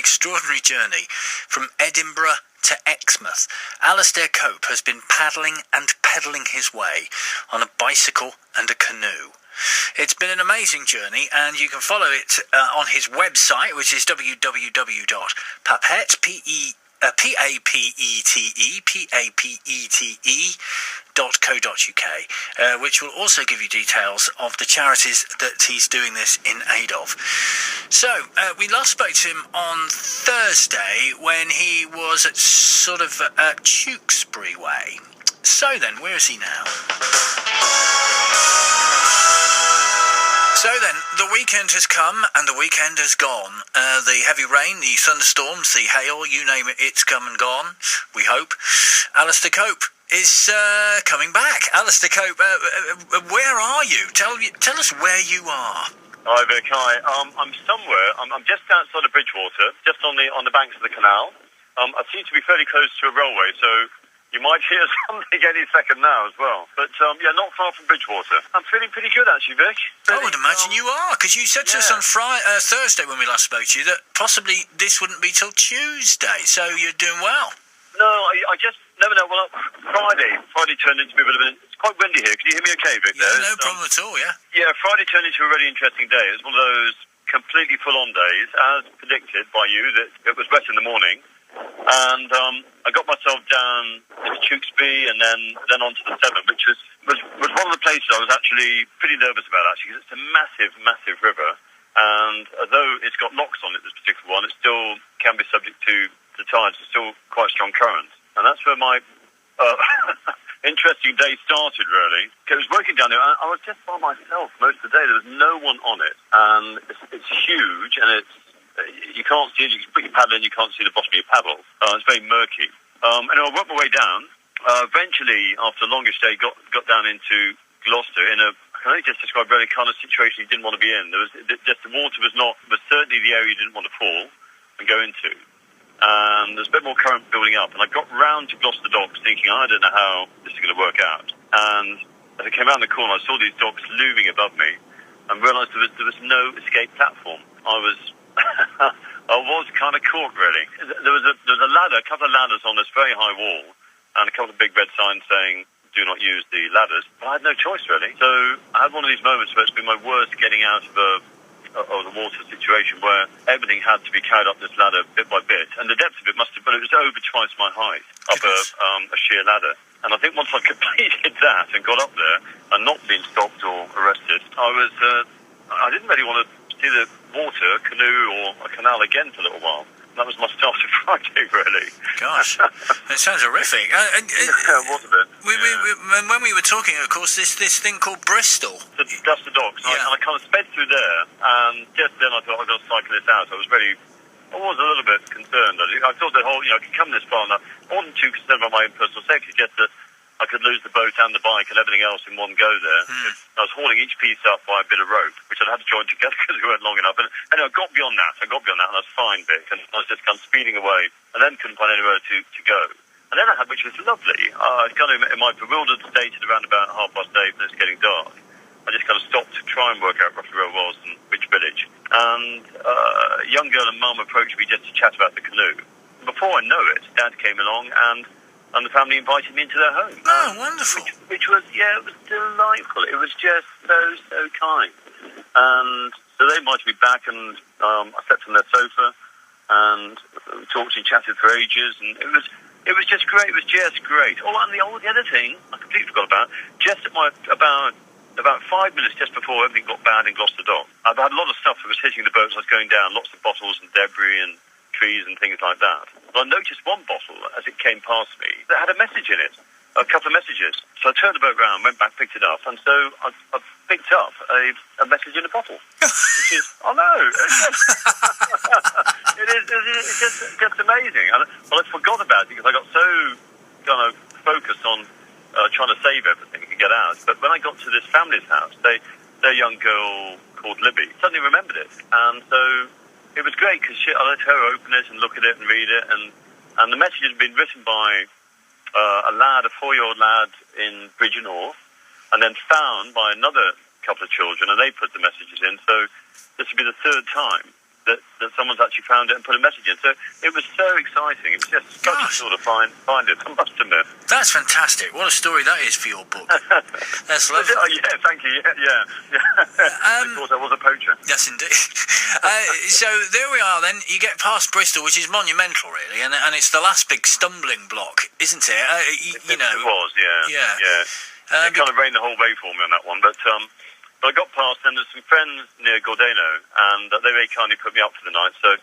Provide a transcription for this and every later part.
extraordinary journey from Edinburgh to Exmouth. Alistair Cope has been paddling and pedalling his way on a bicycle and a canoe. It's been an amazing journey, and you can follow it on his website, which is www.papete.co.uk, which will also give you details of the charities that he's doing this in aid of. So, we last spoke to him on Thursday when he was at sort of Tewkesbury way. So then, where is he now? So then, the weekend has come and the weekend has gone. The heavy rain, the thunderstorms, the hail, you name it, it's come and gone, we hope. Alistair Cope is coming back. Alistair Cope, where are you? Tell us where you are. Hi Vic, hi. I'm somewhere. I'm just outside of Bridgewater, just on the banks of the canal. I seem to be fairly close to a railway, so you might hear something any second now as well. But, yeah, not far from Bridgewater. I'm feeling pretty good, actually, Vic. I would imagine you are, because you said to us on Thursday when we last spoke to you that possibly this wouldn't be till Tuesday, so you're doing well. No, I just never know. Well, Friday turned into a bit of an... It's quite windy here. Can you hear me okay, Vic? Yeah, no problem at all, yeah. Yeah, Friday turned into a really interesting day. It was one of those completely full-on days, as predicted by you, that it was wet in the morning. And I got myself down to Tewkesbury and then onto the Severn, which was one of the places I was actually pretty nervous about, actually, because it's a massive, massive river. And although it's got locks on it, this particular one, it still can be subject to the tides. It's still quite strong currents. And that's where my interesting day started, really. I was working down there. I was just by myself most of the day. There was no one on it. And it's huge, and you can't see it. You can put your paddle in, you can't see the bottom of your paddle. It's very murky. Anyway, I worked my way down. Eventually, after the longest day, got down into Gloucester in I can only just describe really kind of situation you didn't want to be in. There was just the water was certainly the area you didn't want to fall and go into. And there's a bit more current building up. And I got round to Gloucester docks thinking, I don't know how this is going to work out. And as I came around the corner, I saw these docks looming above me and realised there was no escape platform. I was kind of caught, really. There was a ladder, a couple of ladders on this very high wall, and a couple of big red signs saying, do not use the ladders. But I had no choice, really. So I had one of these moments where it's been my worst getting out of the water situation, where everything had to be carried up this ladder bit by bit. And the depth of it but it was over twice my height, up a sheer ladder. And I think once I completed that and got up there and not been stopped or arrested, I didn't really want to see the water, canoe or a canal again for a little while. That was my start of Friday, really. Gosh, that sounds horrific. Yeah, it was a bit. When we were talking, of course, this thing called Bristol. That's the docks. Yeah. And I kind of sped through there, and just then I thought I was going to cycle this out. I was a little bit concerned. I thought that I could come this far, and I wasn't too concerned about my own personal safety, just that I could lose the boat and the bike and everything else in one go there. I was hauling each piece up by a bit of rope, which I'd had to join together because we weren't long enough. And I got beyond that, and I was fine, Vic. And I was just kind of speeding away, and then couldn't find anywhere to go. And then I had, which was lovely, I was kind of in my bewildered state at around about 8:30 when it's getting dark. I just kind of stopped to try and work out roughly where it was and which village. And a young girl and mum approached me just to chat about the canoe. Before I know it, Dad came along and the family invited me into their home. Oh, wonderful. Which was, it was delightful. It was just so kind. And so they invited me back, and I slept on their sofa and talked and chatted for ages, and it was just great. It was just great. Oh, and the other thing I completely forgot about, just at about 5 minutes just before everything got bad in Gloucester Dock, I've had a lot of stuff that was hitting the boat as I was going down, lots of bottles and debris and trees and things like that. But I noticed one bottle as it came past me that had a message in it, a couple of messages. So I turned the boat round, went back, picked it up, and so I picked up a message in a bottle, which is, it's just amazing. And I forgot about it because I got so kind of focused on trying to save everything and get out. But when I got to this family's house, their young girl called Libby suddenly remembered it, and so it was great because I let her open it and look at it and read it, and the message had been written by a 4-year-old lad in Bridge North, and then found by another couple of children, and they put the messages in. So this would be the third time that someone's actually found it and put a message in. So it was so exciting. It was just such a sort of find it, I must admit. That's fantastic. What a story that is for your book. That's lovely. Oh, yeah, thank you. Yeah. Of course, I was a poacher. Yes, indeed. So there we are then. You get past Bristol, which is monumental, really, and it's the last big stumbling block, isn't it? It was, yeah. It kind of rained the whole way for me on that one, but I got past, and there's some friends near Gordeno, and they very kindly put me up for the night. So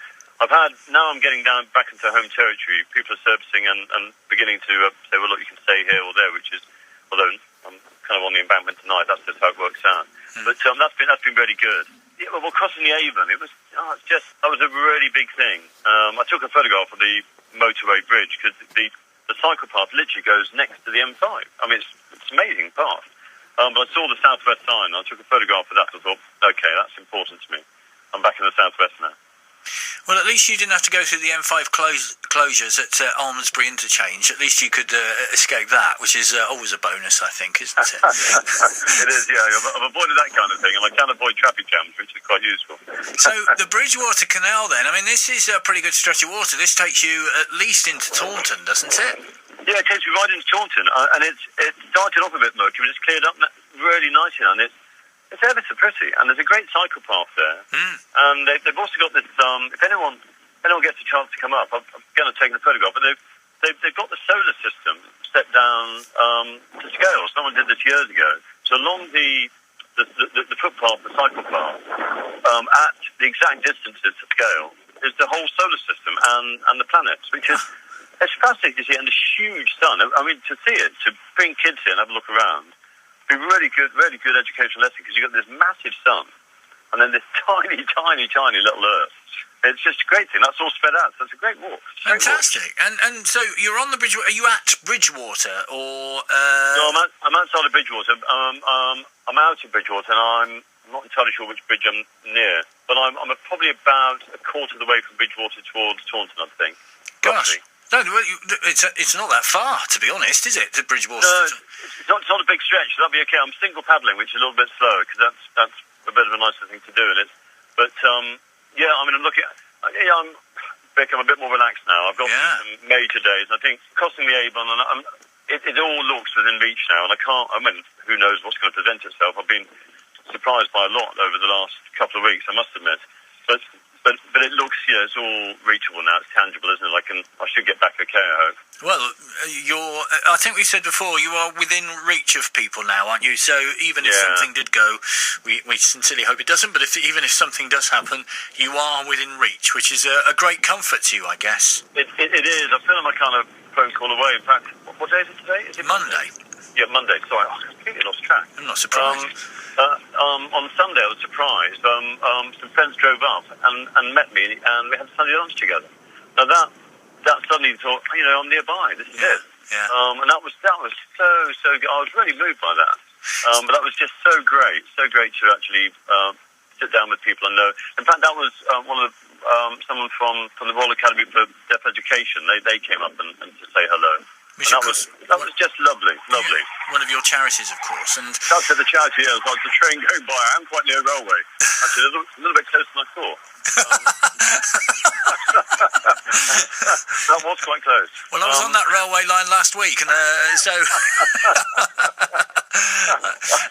now I'm getting down back into home territory. People are servicing and beginning to say, well, look, you can stay here or there, which is, although I'm kind of on the embankment tonight, that's just how it works out. But that's been really good. Yeah, well, crossing the Avon, that was a really big thing. I took a photograph of the motorway bridge because the cycle path literally goes next to the M5. I mean, it's an amazing path. But I saw the southwest sign, and I took a photograph of that, and I thought, okay, that's important to me. I'm back in the southwest now. Well, at least you didn't have to go through the M5 closures at Almondsbury Interchange. At least you could escape that, which is always a bonus, I think, isn't it? It is, yeah. I've avoided that kind of thing, and I can avoid traffic jams, which is quite useful. So the Bridgewater Canal, then, I mean, this is a pretty good stretch of water. This takes you at least into Taunton, doesn't it? Yeah, it takes you right into Taunton, and it started off a bit murky, but it's cleared up really nicely, and it's ever so pretty, and there's a great cycle path there. And they've also got this. If anyone gets a chance to come up, I'm going to take a photograph. But they've got the solar system set down to scale. Someone did this years ago. So along the footpath, the cycle path, at the exact distances to scale, is the whole solar system and the planets, which is it's fascinating to see, and the huge sun. I mean, to see it, to bring kids here and have a look around. Be really good educational lesson because you've got this massive sun and then this tiny little Earth. It's just a great thing. That's all spread out. So it's a great walk. Fantastic. And so you're on the Bridgewater. Are you at Bridgewater or? No, I'm outside of Bridgewater. I'm out of Bridgewater, and I'm not entirely sure which bridge I'm near, but I'm probably about a quarter of the way from Bridgewater towards Taunton, I think. Gosh. No, it's not that far, to be honest, is it? To Bridgewater. No, it's not a big stretch. So that'll be okay. I'm single paddling, which is a little bit slower because that's a bit of a nicer thing to do in it. But yeah, I mean, I'm looking. I'm a bit more relaxed now. I've got some major days. I think crossing the Avon, and it all looks within reach now. And I can't. I mean, who knows what's going to present itself? I've been surprised by a lot over the last couple of weeks, I must admit. But it looks, it's all reachable now. It's tangible, isn't it? I should get back okay, I hope. Well, I think we said before, you are within reach of people now, aren't you? So even if something did go, we sincerely hope it doesn't, but even if something does happen, you are within reach, which is a great comfort to you, I guess. It is. I feel like my kind of phone call away. In fact, what day is it today? Is it Monday? Yeah, Monday. Sorry, I completely lost track. I'm not surprised. On Sunday, I was surprised. Some friends drove up and met me, and we had Sunday lunch together. Now that suddenly thought, I'm nearby. This is it. Yeah. And that was so good. I was really moved by that. But that was just so great to actually sit down with people and know. In fact, that was one of someone from the Royal Academy for Deaf Education. They came up and to say hello. That was just lovely. Yeah, one of your charities, of course. And that's at the charity. Yeah, there's a train going by. I am quite near a railway. Actually, a little bit closer than I thought. That was quite close. Well, I was on that railway line last week, and so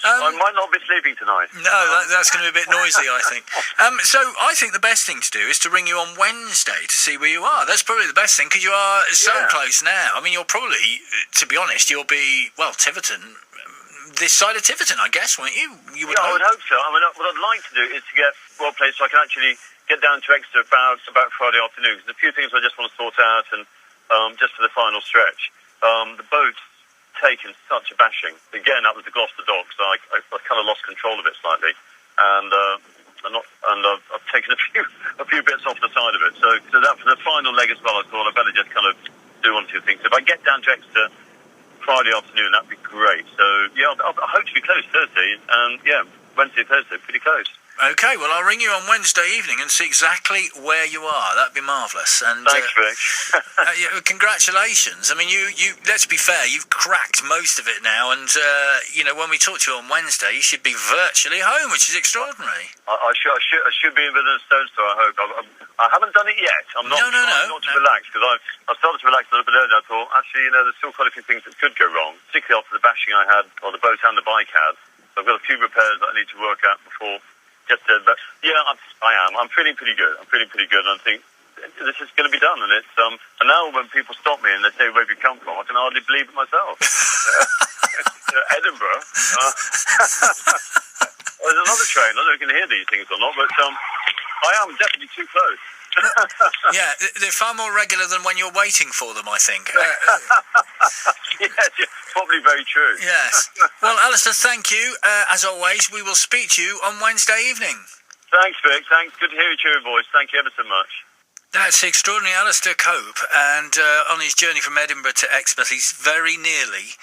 I might not be sleeping tonight. No, that's going to be a bit noisy, I think. So I think the best thing to do is to ring you on Wednesday to see where you are. That's probably the best thing because you are so close now. I mean, you'll probably, to be honest, you'll be Tiverton, this side of Tiverton, I guess, won't you? I would hope so. I mean, what I'd like to do is to get well placed so I can actually get down to Exeter about Friday afternoon. There's a few things I just want to sort out, and just for the final stretch, the boat's taken such a bashing. Again, that was the Gloucester dock, so I kind of lost control of it slightly, and I've taken a few bits off the side of it. So that for the final leg as well, I thought I'd better just kind of do one or two things. If I get down to Exeter Friday afternoon, that'd be great. So I'll hope to be close Thursday, and Wednesday, Thursday, pretty close. Okay, well, I'll ring you on Wednesday evening and see exactly where you are. That'd be marvellous. And Thanks, Vic. yeah, congratulations. I mean, you. Let's be fair, you've cracked most of it now, and when we talk to you on Wednesday, you should be virtually home, which is extraordinary. I should be within a stone's throw, I hope. I haven't done it yet. I'm not not to relax, because I started to relax a little bit earlier. I thought, actually, there's still quite a few things that could go wrong, particularly after the bashing I had, or the boat and the bike had. So I've got a few repairs that I need to work out before. But yeah, I am. I'm feeling pretty good. And I think this is going to be done. And it's and now when people stop me and they say, "Where have you come from?" I can hardly believe it myself. Edinburgh. There's another train. I don't know if you can hear these things or not, but I am definitely too close. Yeah, they're far more regular than when you're waiting for them, I think. Yes, probably very true. Yes. Well, Alistair, thank you. As always, we will speak to you on Wednesday evening. Thanks, Vic. Thanks. Good to hear your cheery voice. Thank you ever so much. That's the extraordinary Alistair Cope, and on his journey from Edinburgh to Exmouth, he's very nearly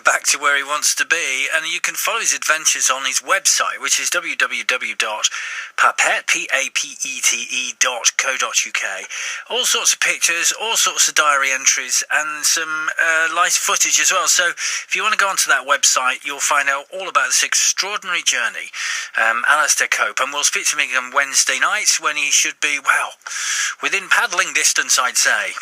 back to where he wants to be, and you can follow his adventures on his website, which is www.papete.co.uk. All sorts of pictures, all sorts of diary entries, and some live footage as well. So if you want to go onto that website, you'll find out all about this extraordinary journey, Alistair Cope, and we'll speak to him again Wednesday night when he should be, well, within paddling distance, I'd say.